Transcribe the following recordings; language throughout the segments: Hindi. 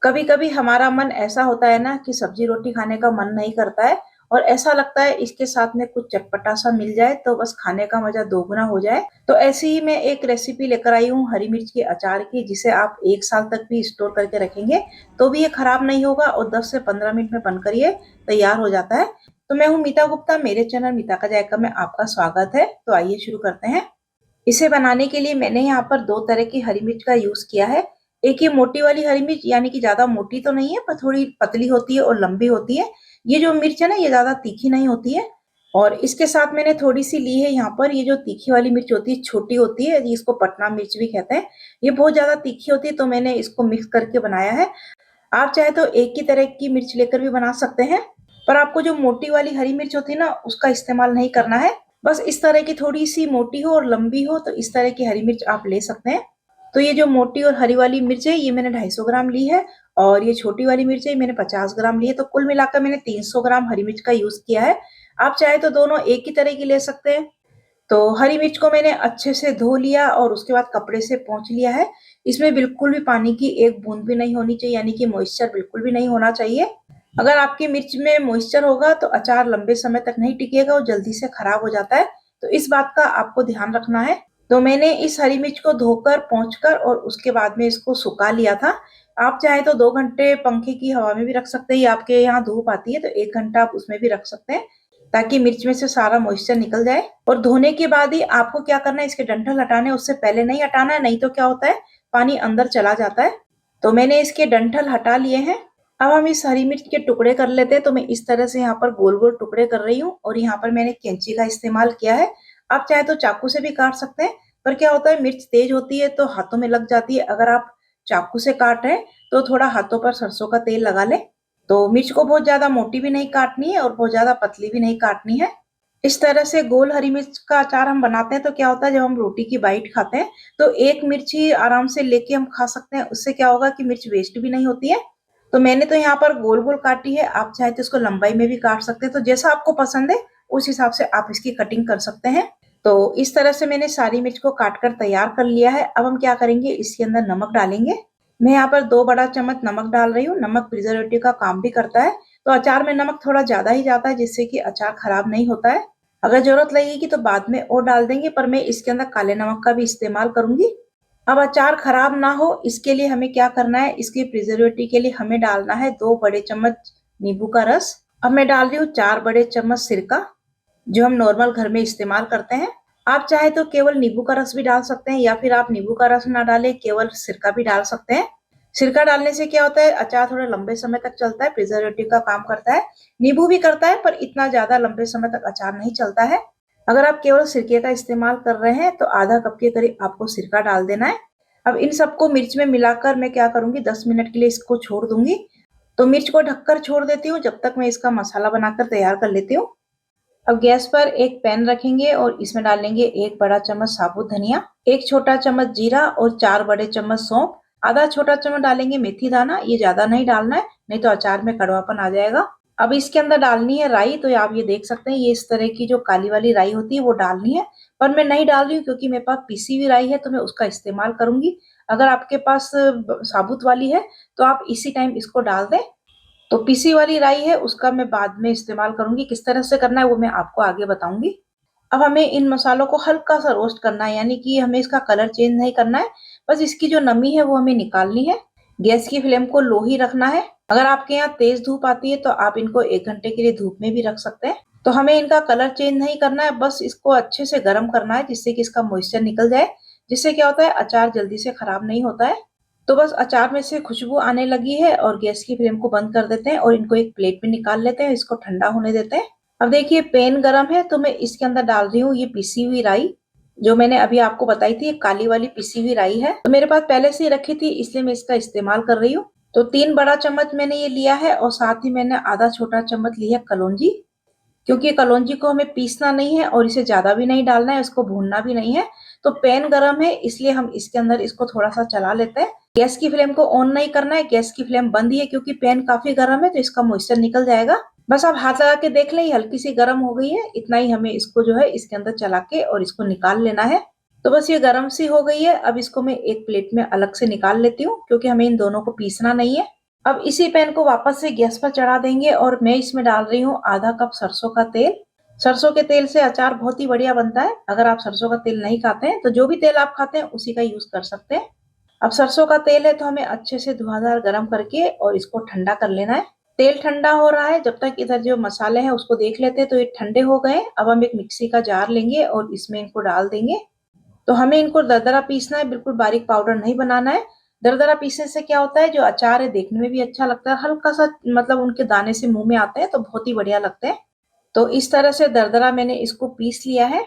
कभी कभी हमारा मन ऐसा होता है ना कि सब्जी रोटी खाने का मन नहीं करता है और ऐसा लगता है इसके साथ में कुछ चटपटा सा मिल जाए तो बस खाने का मजा दोगुना हो जाए। तो ऐसे ही मैं एक रेसिपी लेकर आई हूँ हरी मिर्च के अचार की, जिसे आप 1 साल तक भी स्टोर करके रखेंगे तो भी ये खराब नहीं होगा और 10 से 15 मिनट में बनकर ये तैयार हो जाता है। तो मैं हूँ मीता गुप्ता, मेरे चैनल मीता का जायका में आपका स्वागत है। तो आइए शुरू करते हैं। इसे बनाने के लिए मैंने यहाँ पर दो तरह की हरी मिर्च का यूज किया है। एक ये मोटी वाली हरी मिर्च, यानी कि ज्यादा मोटी तो नहीं है पर थोड़ी पतली होती है और लंबी होती है। ये जो मिर्च है ना, ये ज्यादा तीखी नहीं होती है। और इसके साथ मैंने थोड़ी सी ली है यहाँ पर, ये जो तीखी वाली मिर्च होती है, छोटी होती है, इसको पटना मिर्च भी कहते हैं। ये बहुत ज्यादा तीखी होती है तो मैंने इसको मिक्स करके बनाया है। आप चाहे तो एक ही तरह की मिर्च लेकर भी बना सकते हैं, पर आपको जो मोटी वाली हरी मिर्च होती है ना, उसका इस्तेमाल नहीं करना है। बस इस तरह की थोड़ी सी मोटी हो और लंबी हो तो इस तरह की हरी मिर्च आप ले सकते हैं। तो ये जो मोटी और हरी वाली मिर्च है ये मैंने 250 ग्राम ली है, और ये छोटी वाली मिर्च है मैंने 50 ग्राम ली है। तो कुल मिलाकर मैंने 300 ग्राम हरी मिर्च का यूज किया है। आप चाहे तो दोनों एक ही तरह की ले सकते हैं। तो हरी मिर्च को मैंने अच्छे से धो लिया और उसके बाद कपड़े से पोंछ लिया है। इसमें बिल्कुल भी पानी की एक बूंद भी नहीं होनी चाहिए, यानी कि मॉइस्चर बिल्कुल भी नहीं होना चाहिए। अगर आपकी मिर्च में मॉइस्चर होगा तो अचार लंबे समय तक नहीं टिकेगा और जल्दी से खराब हो जाता है। तो इस बात का आपको ध्यान रखना है। तो मैंने इस हरी मिर्च को धोकर पोंछकर और उसके बाद में इसको सुखा लिया था। आप चाहे तो 2 घंटे पंखे की हवा में भी रख सकते हैं, या आपके यहाँ धूप आती है तो 1 घंटा आप उसमें भी रख सकते हैं, ताकि मिर्च में से सारा मॉइस्चर निकल जाए। और धोने के बाद ही आपको क्या करना है, इसके डंठल हटाने, उससे पहले नहीं हटाना है, नहीं तो क्या होता है, पानी अंदर चला जाता है। तो मैंने इसके डंठल हटा लिए हैं। अब हम इस हरी मिर्च के टुकड़े कर लेते हैं। तो मैं इस तरह से यहाँ पर गोल गोल टुकड़े कर रही हूँ और यहाँ पर मैंने कैंची का इस्तेमाल किया है। आप चाहे तो चाकू से भी काट सकते हैं, पर क्या होता है, मिर्च तेज होती है तो हाथों में लग जाती है। अगर आप चाकू से काट रहे हैं तो थोड़ा हाथों पर सरसों का तेल लगा ले। तो मिर्च को बहुत ज्यादा मोटी भी नहीं काटनी है और बहुत ज्यादा पतली भी नहीं काटनी है। इस तरह से गोल हरी मिर्च का अचार हम बनाते हैं तो क्या होता है, जब हम रोटी की बाइट खाते हैं तो एक मिर्च ही आराम से लेके हम खा सकते हैं। उससे क्या होगा कि मिर्च वेस्ट भी नहीं होती है। तो मैंने तो यहाँ पर गोल गोल काटी है, आप चाहे तो इसको लंबाई में भी काट सकते हैं। तो जैसा आपको पसंद है उस हिसाब से आप इसकी कटिंग कर सकते हैं। तो इस तरह से मैंने सारी मिर्च को काट कर तैयार कर लिया है। अब हम क्या करेंगे, इसके अंदर नमक डालेंगे। मैं यहाँ पर 2 बड़ा चम्मच नमक डाल रही हूँ। नमक प्रिजर्वेटिव का काम भी करता है, तो अचार में नमक थोड़ा ज्यादा ही जाता है, जिससे कि अचार खराब नहीं होता है। अगर जरूरत लगेगी तो बाद में और डाल देंगे, पर मैं इसके अंदर काले नमक का भी इस्तेमाल करूंगी। अब अचार खराब ना हो इसके लिए हमें क्या करना है, इसके प्रिजर्वेटिव के लिए हमें डालना है 2 बड़े चम्मच नींबू का रस। अब मैं डाल रही हूँ 4 बड़े चम्मच सिरका, जो हम नॉर्मल घर में इस्तेमाल करते हैं। आप चाहे तो केवल नींबू का रस भी डाल सकते हैं, या फिर आप नींबू का रस ना डालें, केवल सिरका भी डाल सकते हैं। सिरका डालने से क्या होता है, अचार थोड़ा लंबे समय तक चलता है, प्रिजर्वेटिव का काम करता है। नींबू भी करता है पर इतना ज्यादा लंबे समय तक अचार नहीं चलता है। अगर आप केवल सिरके का इस्तेमाल कर रहे हैं तो आधा कप के करीब आपको सिरका डाल देना है। अब इन सबको मिर्च में मिलाकर मैं क्या करूंगी, 10 मिनट के लिए इसको छोड़ दूंगी। तो मिर्च को ढककर छोड़ देती हूँ जब तक मैं इसका मसाला बनाकर तैयार कर लेती हूँ। अब गैस पर एक पैन रखेंगे और इसमें डालेंगे 1 बड़ा चम्मच साबुत धनिया, 1 छोटा चम्मच जीरा और 4 बड़े चम्मच सौंफ। आधा छोटा चम्मच डालेंगे मेथी दाना, ये ज्यादा नहीं डालना है, नहीं तो अचार में कड़वापन आ जाएगा। अब इसके अंदर डालनी है राई। तो आप ये देख सकते हैं, ये इस तरह की जो काली वाली राई होती है वो डालनी है, पर मैं नहीं डाल रही हूँ क्योंकि मेरे पास पीसी हुई राई है तो मैं उसका इस्तेमाल करूंगी। अगर आपके पास साबुत वाली है तो आप इसी टाइम इसको डाल दें। तो पीसी वाली राई है उसका मैं बाद में इस्तेमाल करूंगी, किस तरह से करना है वो मैं आपको आगे बताऊंगी। अब हमें इन मसालों को हल्का सा रोस्ट करना है, यानी कि हमें इसका कलर चेंज नहीं करना है, बस इसकी जो नमी है वो हमें निकालनी है। गैस की फ्लेम को लो ही रखना है। अगर आपके यहाँ तेज धूप आती है तो आप इनको 1 घंटे के लिए धूप में भी रख सकते हैं। तो हमें इनका कलर चेंज नहीं करना है, बस इसको अच्छे से गर्म करना है, जिससे कि इसका मॉइस्चर निकल जाए। जिससे क्या होता है, अचार जल्दी से खराब नहीं होता है। तो बस अचार में से खुशबू आने लगी है और गैस की फ्लेम को बंद कर देते हैं और इनको एक प्लेट में निकाल लेते हैं, इसको ठंडा होने देते हैं। अब देखिए पैन गरम है तो मैं इसके अंदर डाल रही हूँ ये पिसी हुई राई, जो मैंने अभी आपको बताई थी, काली वाली पिसी हुई राई है। तो मेरे पास पहले से ही रखी थी इसलिए मैं इसका इस्तेमाल कर रही हूँ। तो 3 बड़ा चम्मच मैंने ये लिया है और साथ ही मैंने आधा छोटा चम्मच लिया कलौंजी, क्योंकि कलौंजी को हमें पीसना नहीं है और इसे ज्यादा भी नहीं डालना है, इसको भूनना भी नहीं है। तो पैन गरम है इसलिए हम इसके अंदर इसको थोड़ा सा चला लेते हैं। गैस की फ्लेम को ऑन नहीं करना है, गैस की फ्लेम बंद ही है, क्योंकि पैन काफी गर्म है तो इसका मॉइस्चर निकल जाएगा। बस आप हाथ लगा के देख लें, ये हल्की सी गर्म हो गई है, इतना ही हमें इसको जो है इसके अंदर चला के और इसको निकाल लेना है। तो बस ये गर्म सी हो गई है। अब इसको मैं एक प्लेट में अलग से निकाल लेती हूँ, क्योंकि हमें इन दोनों को पीसना नहीं है। अब इसी पैन को वापस से गैस पर चढ़ा देंगे और मैं इसमें डाल रही हूँ आधा कप सरसों का तेल। सरसों के तेल से अचार बहुत ही बढ़िया बनता है। अगर आप सरसों का तेल नहीं खाते हैं तो जो भी तेल आप खाते हैं उसी का यूज कर सकते हैं। अब सरसों का तेल है तो हमें अच्छे से धुआंधार गरम करके और इसको ठंडा कर लेना है। तेल ठंडा हो रहा है, जब तक इधर जो मसाले हैं उसको देख लेते हैं। तो ये ठंडे हो गए। अब हम एक मिक्सी का जार लेंगे और इसमें इनको डाल देंगे। तो हमें इनको दरदरा पीसना है, बिल्कुल बारीक पाउडर नहीं बनाना है। दरदरा पीसने से क्या होता है, जो अचार है देखने में भी अच्छा लगता है, हल्का सा मतलब उनके दाने से मुंह में आते हैं तो बहुत ही बढ़िया लगते हैं। तो इस तरह से दरदरा मैंने इसको पीस लिया है।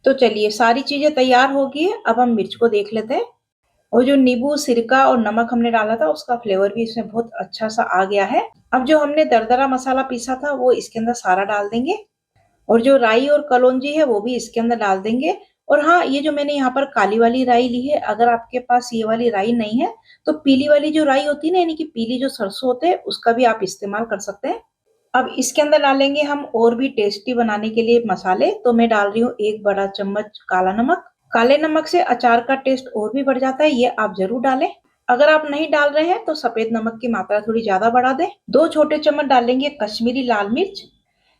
तो चलिए सारी चीजें तैयार हो गई है। अब हम मिर्च को देख लेते हैं। और जो नींबू, सिरका और नमक हमने डाला था उसका फ्लेवर भी इसमें बहुत अच्छा सा आ गया है। अब जो हमने दरदरा मसाला पीसा था वो इसके अंदर सारा डाल देंगे। और जो राई और कलौंजी है वो भी इसके अंदर डाल देंगे। और हाँ, ये जो मैंने यहाँ पर काली वाली राई ली है, अगर आपके पास ये वाली राई नहीं है तो पीली वाली जो राई होती है ना, यानी कि पीली जो सरसों होते हैं, उसका भी आप इस्तेमाल कर सकते हैं। अब इसके अंदर डालेंगे हम और भी टेस्टी बनाने के लिए मसाले। तो मैं डाल रही हूँ 1 बड़ा चम्मच काला नमक। काले नमक से अचार का टेस्ट और भी बढ़ जाता है, ये आप जरूर डालें। अगर आप नहीं डाल रहे हैं तो सफेद नमक की मात्रा थोड़ी ज्यादा बढ़ा दें। 2 छोटे चम्मच डालेंगे कश्मीरी लाल मिर्च।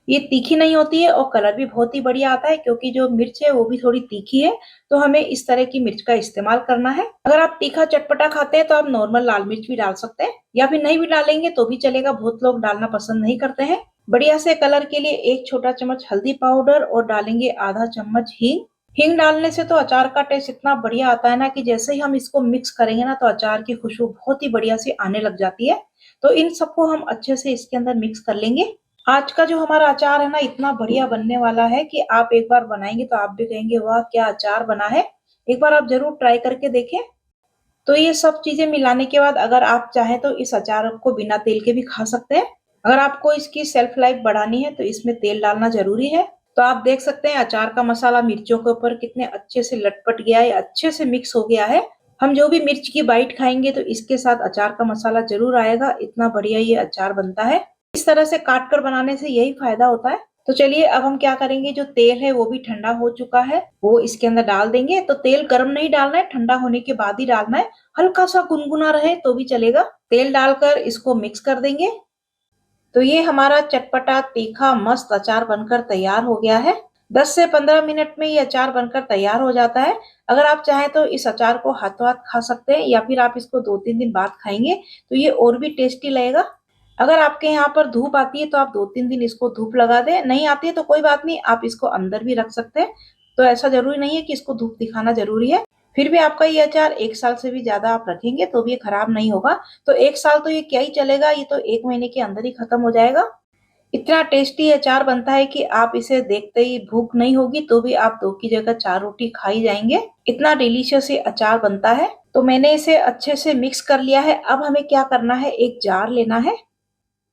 ये तीखी नहीं होती है और कलर भी बहुत ही बढ़िया आता है, क्योंकि जो मिर्च है वो भी थोड़ी तीखी है। तो हमें इस तरह की मिर्च का इस्तेमाल करना है। अगर आप तीखा चटपटा खाते हैं तो आप नॉर्मल लाल मिर्च भी डाल सकते हैं, या फिर नहीं भी डालेंगे तो भी चलेगा, बहुत लोग डालना पसंद नहीं करते हैं। बढ़िया से कलर के लिए 1 छोटा चम्मच हल्दी पाउडर और डालेंगे आधा चम्मच हींग। हींग डालने से तो अचार का टेस्ट इतना बढ़िया आता है ना, कि जैसे ही हम इसको मिक्स करेंगे ना तो अचार की खुशबू बहुत ही बढ़िया से आने लग जाती है। तो इन सबको हम अच्छे से इसके अंदर मिक्स कर लेंगे। आज का जो हमारा अचार है ना, इतना बढ़िया बनने वाला है कि आप एक बार बनाएंगे तो आप भी कहेंगे वाह क्या अचार बना है। एक बार आप जरूर ट्राई करके देखें। तो ये सब चीजें मिलाने के बाद अगर आप चाहें तो इस अचार को बिना तेल के भी खा सकते हैं। अगर आपको इसकी सेल्फ लाइफ बढ़ानी है तो इसमें तेल डालना जरूरी है। तो आप देख सकते हैं अचार का मसाला मिर्चों के ऊपर कितने अच्छे से लटपट गया है, अच्छे से मिक्स हो गया है। हम जो भी मिर्च की बाइट खाएंगे तो इसके साथ अचार का मसाला जरूर आएगा, इतना बढ़िया ये अचार बनता है। इस तरह से काट कर बनाने से यही फायदा होता है। तो चलिए अब हम क्या करेंगे, जो तेल है वो भी ठंडा हो चुका है, वो इसके अंदर डाल देंगे। तो तेल गर्म नहीं डालना है, ठंडा होने के बाद ही डालना है। हल्का सा गुनगुना रहे तो भी चलेगा। तेल डालकर इसको मिक्स कर देंगे। तो ये हमारा चटपटा तीखा मस्त अचार बनकर तैयार हो गया है। 10 से 15 मिनट में ये अचार बनकर तैयार हो जाता है। अगर आप चाहें तो इस अचार को हाथों हाथ खा सकते हैं, या फिर आप इसको 2-3 दिन बाद खाएंगे तो ये और भी टेस्टी लगेगा। अगर आपके यहाँ पर धूप आती है तो आप 2-3 दिन इसको धूप लगा दें, नहीं आती है तो कोई बात नहीं, आप इसको अंदर भी रख सकते हैं। तो ऐसा जरूरी नहीं है कि इसको धूप दिखाना जरूरी है। फिर भी आपका ये अचार 1 साल से भी ज्यादा आप रखेंगे तो भी ये खराब नहीं होगा। तो 1 साल तो ये क्या ही चलेगा, ये तो 1 महीने के अंदर ही खत्म हो जाएगा। इतना टेस्टी अचार बनता है कि आप इसे देखते ही भूख नहीं होगी तो भी आप 2 की जगह 4 रोटी खा ही जाएंगे। इतना डिलीशियस ये अचार बनता है। तो मैंने इसे अच्छे से मिक्स कर लिया है। अब हमें क्या करना है, एक जार लेना है।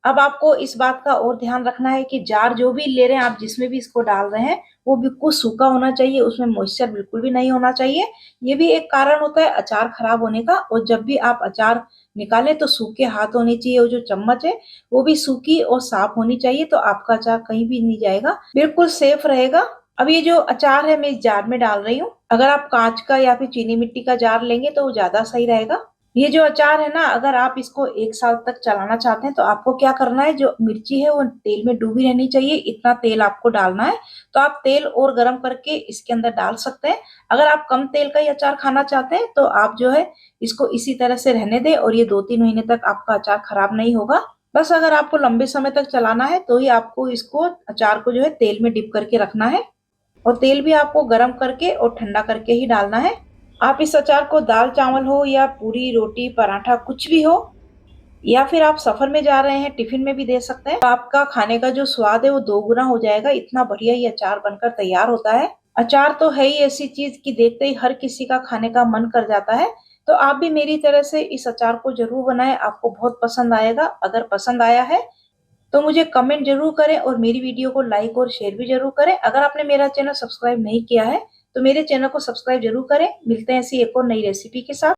अब आपको इस बात का और ध्यान रखना है कि जार जो भी ले रहे हैं आप, जिसमें भी इसको डाल रहे हैं, वो बिल्कुल सूखा होना चाहिए, उसमें मॉइस्चर बिल्कुल भी नहीं होना चाहिए। ये भी एक कारण होता है अचार खराब होने का। और जब भी आप अचार निकालें तो सूखे हाथ होने चाहिए, और जो चम्मच है वो भी सूखी और साफ होनी चाहिए, तो आपका अचार कहीं भी नहीं जाएगा, बिल्कुल सेफ रहेगा। अब ये जो अचार है मैं इस जार में डाल रही हूँ। अगर आप कांच का या फिर चीनी मिट्टी का जार लेंगे तो वो ज्यादा सही रहेगा। ये जो अचार है ना, अगर आप इसको 1 साल तक चलाना चाहते हैं तो आपको क्या करना है, जो मिर्ची है वो तेल में डूबी रहनी चाहिए, इतना तेल आपको डालना है। तो आप तेल और गर्म करके इसके अंदर डाल सकते हैं। अगर आप कम तेल का ही अचार खाना चाहते हैं तो आप जो है इसको इसी तरह से रहने दें, और ये 2-3 महीने तक आपका अचार खराब नहीं होगा। बस अगर आपको लंबे समय तक चलाना है तो ही आपको इसको अचार को जो है तेल में डिप करके रखना है। और तेल भी आपको गर्म करके और ठंडा करके ही डालना है। आप इस अचार को दाल चावल हो या पूरी रोटी पराठा कुछ भी हो, या फिर आप सफर में जा रहे हैं टिफिन में भी दे सकते हैं। तो आपका खाने का जो स्वाद है वो 2 गुना हो जाएगा। इतना बढ़िया ये अचार बनकर तैयार होता है। अचार तो है ही ऐसी चीज कि देखते ही हर किसी का खाने का मन कर जाता है। तो आप भी मेरी तरह से इस अचार को जरूर बनाएं, आपको बहुत पसंद आएगा। अगर पसंद आया है तो मुझे कमेंट जरूर करें, और मेरी वीडियो को लाइक और शेयर भी जरूर करें। अगर आपने मेरा चैनल सब्सक्राइब नहीं किया है तो मेरे चैनल को सब्सक्राइब जरूर करें। मिलते हैं ऐसी एक और नई रेसिपी के साथ।